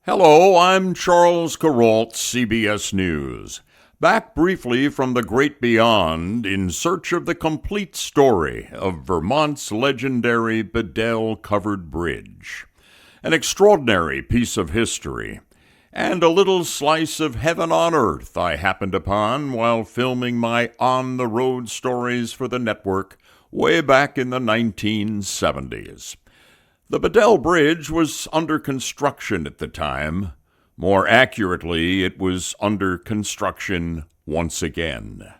Hello, I'm Charles KURALT, CBS News. Back briefly from the great beyond in search of the complete story of Vermont's legendary BEDELL covered bridge. An extraordinary piece of history, and a little slice of heaven on earth I happened upon while filming my on-the-road stories for the network way back in the 1970s. The BEDELL Bridge was under construction at the time. More accurately, it was under construction once again.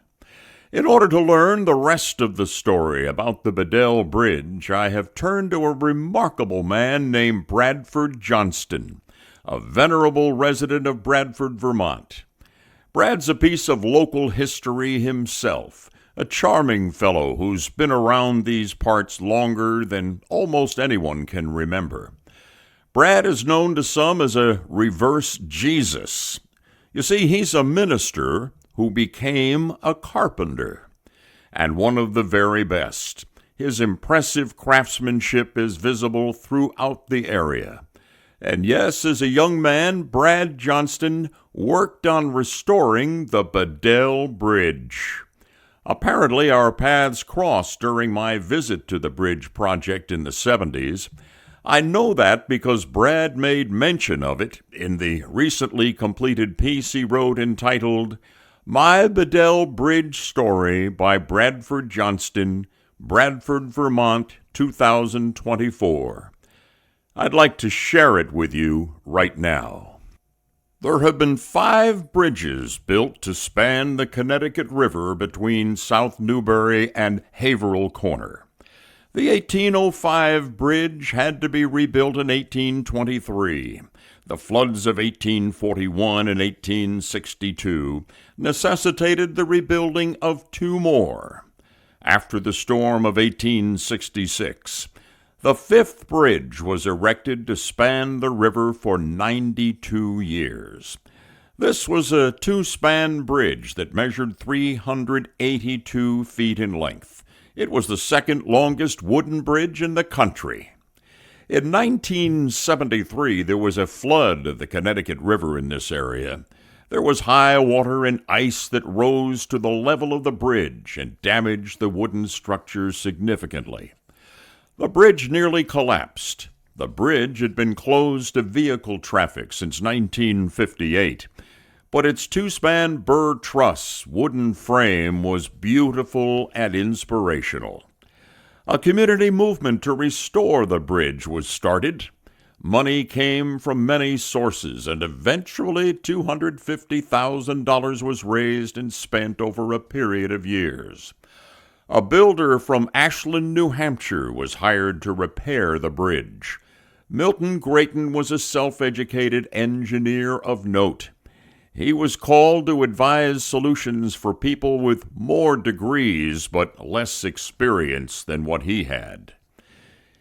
In order to learn the rest of the story about the BEDELL Bridge, I have turned to a remarkable man named Bradford Johnston, a venerable resident of Bradford, Vermont. Brad's a piece of local history himself, a charming fellow who's been around these parts longer than almost anyone can remember. Brad is known to some as a reverse Jesus. You see, he's a minister who became a carpenter, and one of the very best. His impressive craftsmanship is visible throughout the area. And yes, as a young man, Brad Johnston worked on restoring the BEDELL Bridge. Apparently, our paths crossed during my visit to the bridge project in the 70s. I know that because Brad made mention of it in the recently completed piece he wrote entitled My BEDELL Bridge Story by Bradford Johnston, Bradford, Vermont, 2024. I'd like to share it with you right now. There have been 5 bridges built to span the Connecticut River between South Newbury and Haverhill Corner. The 1805 bridge had to be rebuilt in 1823. The floods of 1841 and 1862 necessitated the rebuilding of 2 more. After the storm of 1866, the 5th bridge was erected to span the river for 92 years. This was a 2-span bridge that measured 382 feet in length. It was the second longest wooden bridge in the country. In 1973, there was a flood of the Connecticut River in this area. There was high water and ice that rose to the level of the bridge and damaged the wooden structure significantly. The bridge nearly collapsed. The bridge had been closed to vehicle traffic since 1958, but its 2-span burr truss wooden frame was beautiful and inspirational. A community movement to restore the bridge was started. Money came from many sources, and eventually $250,000 was raised and spent over a period of years. A builder from Ashland, New Hampshire, was hired to repair the bridge. Milton Grayton was a self-educated engineer of note. He was called to advise solutions for people with more degrees but less experience than what he had.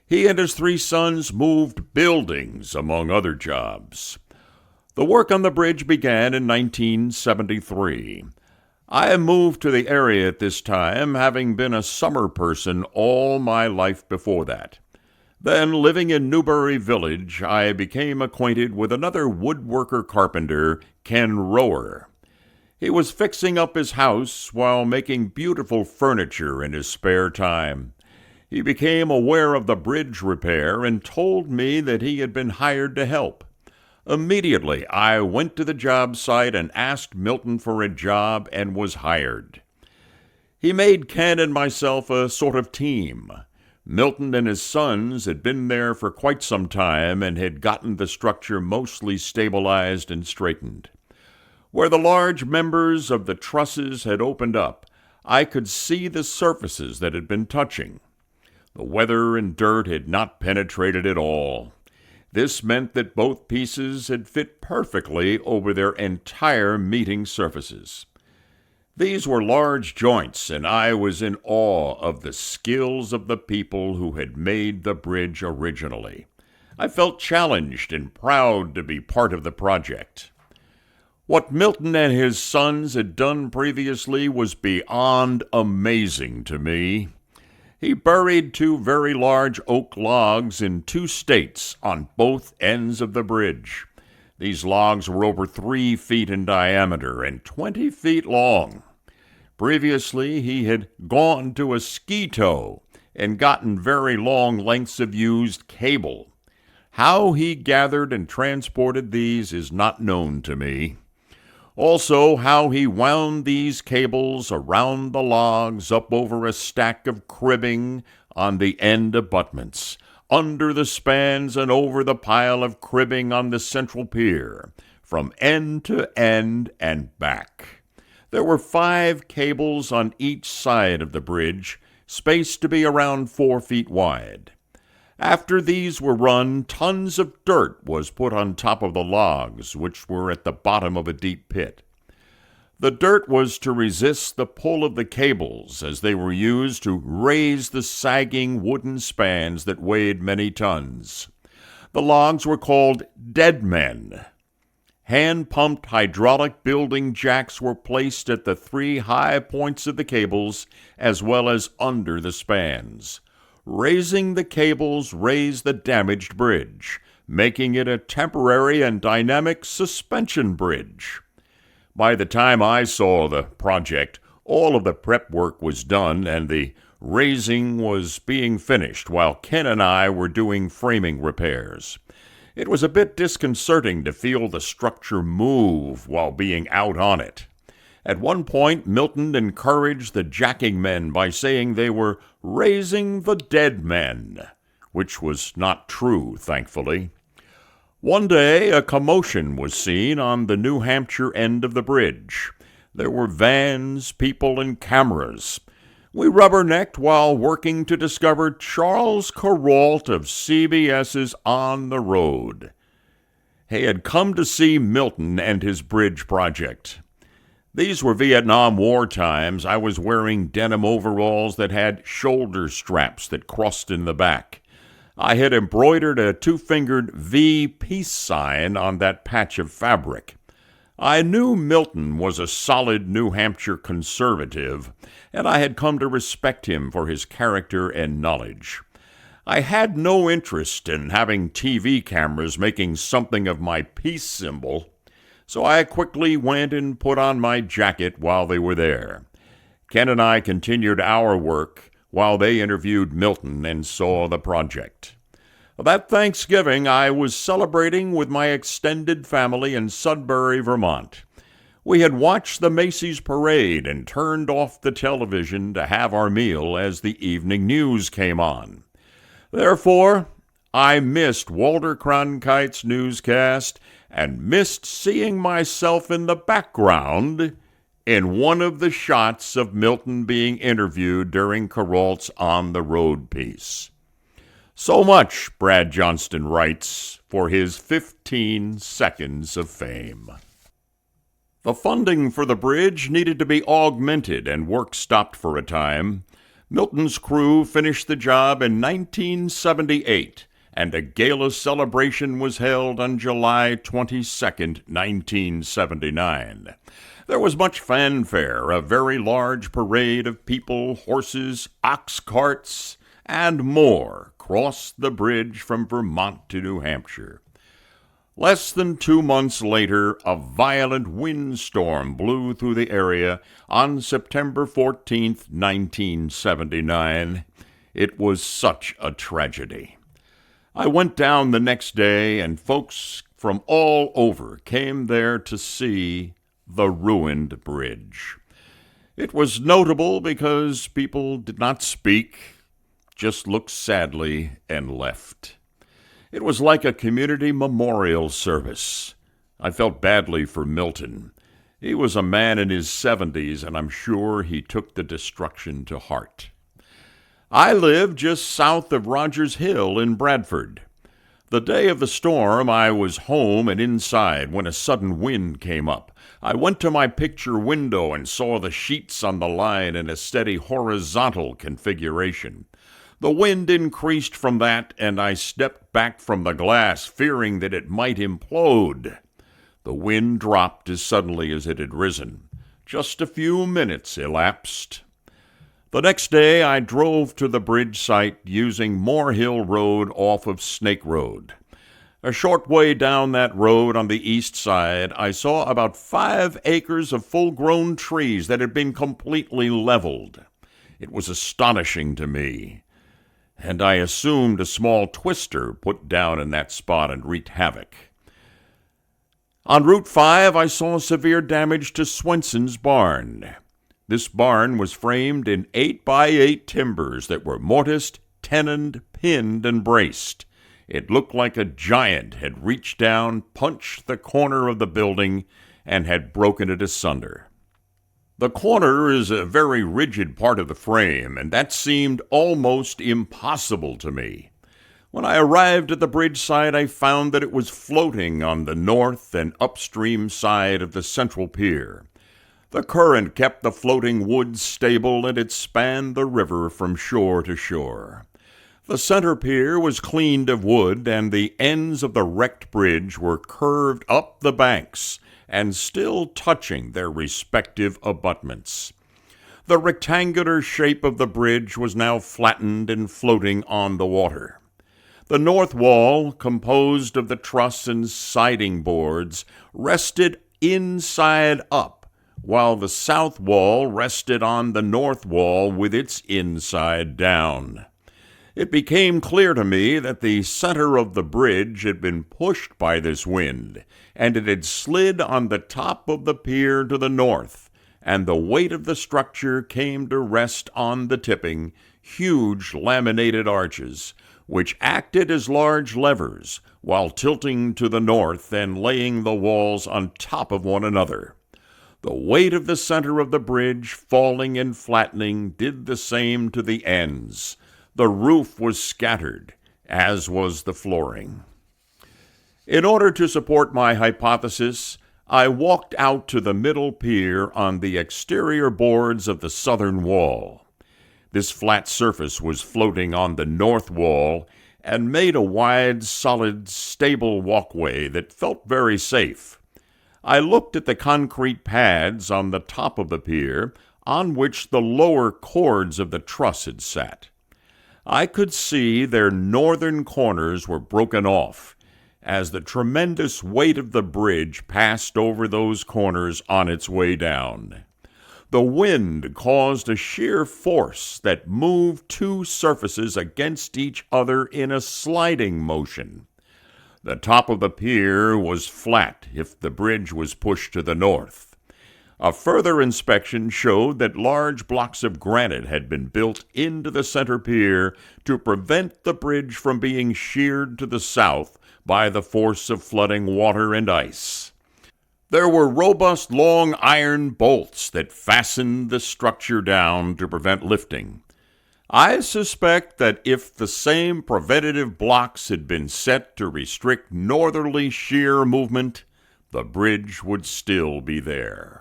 He and his 3 sons moved buildings, among other jobs. The work on the bridge began in 1973. I moved to the area at this time, having been a summer person all my life before that. Then, living in Newbury Village, I became acquainted with another woodworker-carpenter, Ken Rower. He was fixing up his house while making beautiful furniture in his spare time. He became aware of the bridge repair and told me that he had been hired to help. Immediately, I went to the job site and asked Milton for a job and was hired. He made Ken and myself a sort of team. Milton and his sons had been there for quite some time and had gotten the structure mostly stabilized and straightened. Where the large members of the trusses had opened up, I could see the surfaces that had been touching. The weather and dirt had not penetrated at all. This meant that both pieces had fit perfectly over their entire meeting surfaces. These were large joints, and I was in awe of the skills of the people who had made the bridge originally. I felt challenged and proud to be part of the project. What Milton and his sons had done previously was beyond amazing to me. He buried 2 very large oak logs in 2 stakes on both ends of the bridge. These logs were over 3 feet in diameter and 20 feet long. Previously, he had gone to a ski tow and gotten very long lengths of used cable. How he gathered and transported these is not known to me. Also, how he wound these cables around the logs up over a stack of cribbing on the end abutments, under the spans and over the pile of cribbing on the central pier, from end to end and back. There were 5 cables on each side of the bridge, spaced to be around 4 feet wide. After these were run, tons of dirt was put on top of the logs, which were at the bottom of a deep pit. The dirt was to resist the pull of the cables as they were used to raise the sagging wooden spans that weighed many tons. The logs were called dead men. Hand-pumped hydraulic building jacks were placed at the 3 high points of the cables as well as under the spans. Raising the cables raised the damaged bridge, making it a temporary and dynamic suspension bridge. By the time I saw the project, all of the prep work was done and the raising was being finished while Ken and I were doing framing repairs. It was a bit disconcerting to feel the structure move while being out on it. At one point, Milton encouraged the jacking men by saying they were raising the dead men, which was not true, thankfully. One day, a commotion was seen on the New Hampshire end of the bridge. There were vans, people, and cameras. We rubbernecked while working to discover Charles KURALT of CBS's On the Road. He had come to see Milton and his bridge project. These were Vietnam War times. I was wearing denim overalls that had shoulder straps that crossed in the back. I had embroidered a 2-fingered V peace sign on that patch of fabric. I knew Milton was a solid New Hampshire conservative, and I had come to respect him for his character and knowledge. I had no interest in having TV cameras making something of my peace symbol, so I quickly went and put on my jacket while they were there. Ken and I continued our work while they interviewed Milton and saw the project. That Thanksgiving, I was celebrating with my extended family in Sudbury, Vermont. We had watched the Macy's parade and turned off the television to have our meal as the evening news came on. Therefore, I missed Walter Cronkite's newscast and missed seeing myself in the background in one of the shots of Milton being interviewed during KURALT's On the Road piece. So much, Brad Johnston writes, for his 15 seconds of fame. The funding for the bridge needed to be augmented and work stopped for a time. Milton's crew finished the job in 1978, and a gala celebration was held on July 22, 1979. There was much fanfare, a very large parade of people, horses, ox carts, and more crossed the bridge from Vermont to New Hampshire. Less than 2 months later, a violent windstorm blew through the area on September 14, 1979. It was such a tragedy. I went down the next day, and folks from all over came there to see the ruined bridge. It was notable because people did not speak, just looked sadly and left. It was like a community memorial service. I felt badly for Milton. He was a man in his 70s, and I'm sure he took the destruction to heart. I live just south of Rogers Hill in Bradford. The day of the storm, I was home and inside when a sudden wind came up. I went to my picture window and saw the sheets on the line in a steady horizontal configuration. The wind increased from that, and I stepped back from the glass, fearing that it might implode. The wind dropped as suddenly as it had risen. Just a few minutes elapsed. The next day, I drove to the bridge site using Moore Hill Road off of Snake Road. A short way down that road on the east side, I saw about 5 acres of full-grown trees that had been completely leveled. It was astonishing to me, and I assumed a small twister put down in that spot and wreaked havoc. On Route 5, I saw severe damage to Swenson's barn. This barn was framed in 8x8 timbers that were mortised, tenoned, pinned, and braced. It looked like a giant had reached down, punched the corner of the building, and had broken it asunder. The corner is a very rigid part of the frame, and that seemed almost impossible to me. When I arrived at the bridge side, I found that it was floating on the north and upstream side of the central pier. The current kept the floating wood stable, and it spanned the river from shore to shore. The center pier was cleaned of wood, and the ends of the wrecked bridge were curved up the banks and still touching their respective abutments. The rectangular shape of the bridge was now flattened and floating on the water. The north wall, composed of the truss and siding boards, rested inside up, while the south wall rested on the north wall with its inside down. It became clear to me that the center of the bridge had been pushed by this wind, and it had slid on the top of the pier to the north, and the weight of the structure came to rest on the tipping, huge laminated arches, which acted as large levers while tilting to the north and laying the walls on top of one another. The weight of the center of the bridge, falling and flattening, did the same to the ends. The roof was scattered, as was the flooring. In order to support my hypothesis, I walked out to the middle pier on the exterior boards of the southern wall. This flat surface was floating on the north wall and made a wide, solid, stable walkway that felt very safe. I looked at the concrete pads on the top of the pier on which the lower chords of the truss had sat. I could see their northern corners were broken off as the tremendous weight of the bridge passed over those corners on its way down. The wind caused a sheer force that moved two surfaces against each other in a sliding motion. The top of the pier was flat if the bridge was pushed to the north. A further inspection showed that large blocks of granite had been built into the center pier to prevent the bridge from being sheared to the south by the force of flooding water and ice. There were robust long iron bolts that fastened the structure down to prevent lifting. I suspect that if the same preventative blocks had been set to restrict northerly shear movement, the bridge would still be there.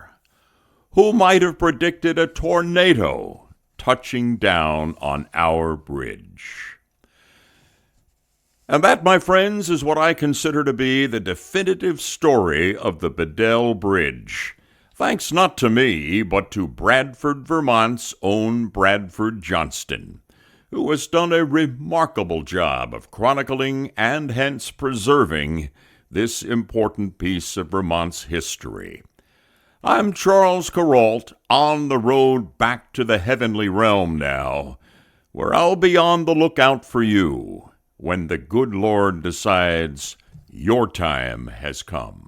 Who might have predicted a tornado touching down on our bridge? And that, my friends, is what I consider to be the definitive story of the BEDELL Bridge. Thanks not to me, but to Bradford, Vermont's own Bradford Johnston, who has done a remarkable job of chronicling and hence preserving this important piece of Vermont's history. I'm Charles KURALT, on the road back to the heavenly realm now, where I'll be on the lookout for you when the good Lord decides your time has come.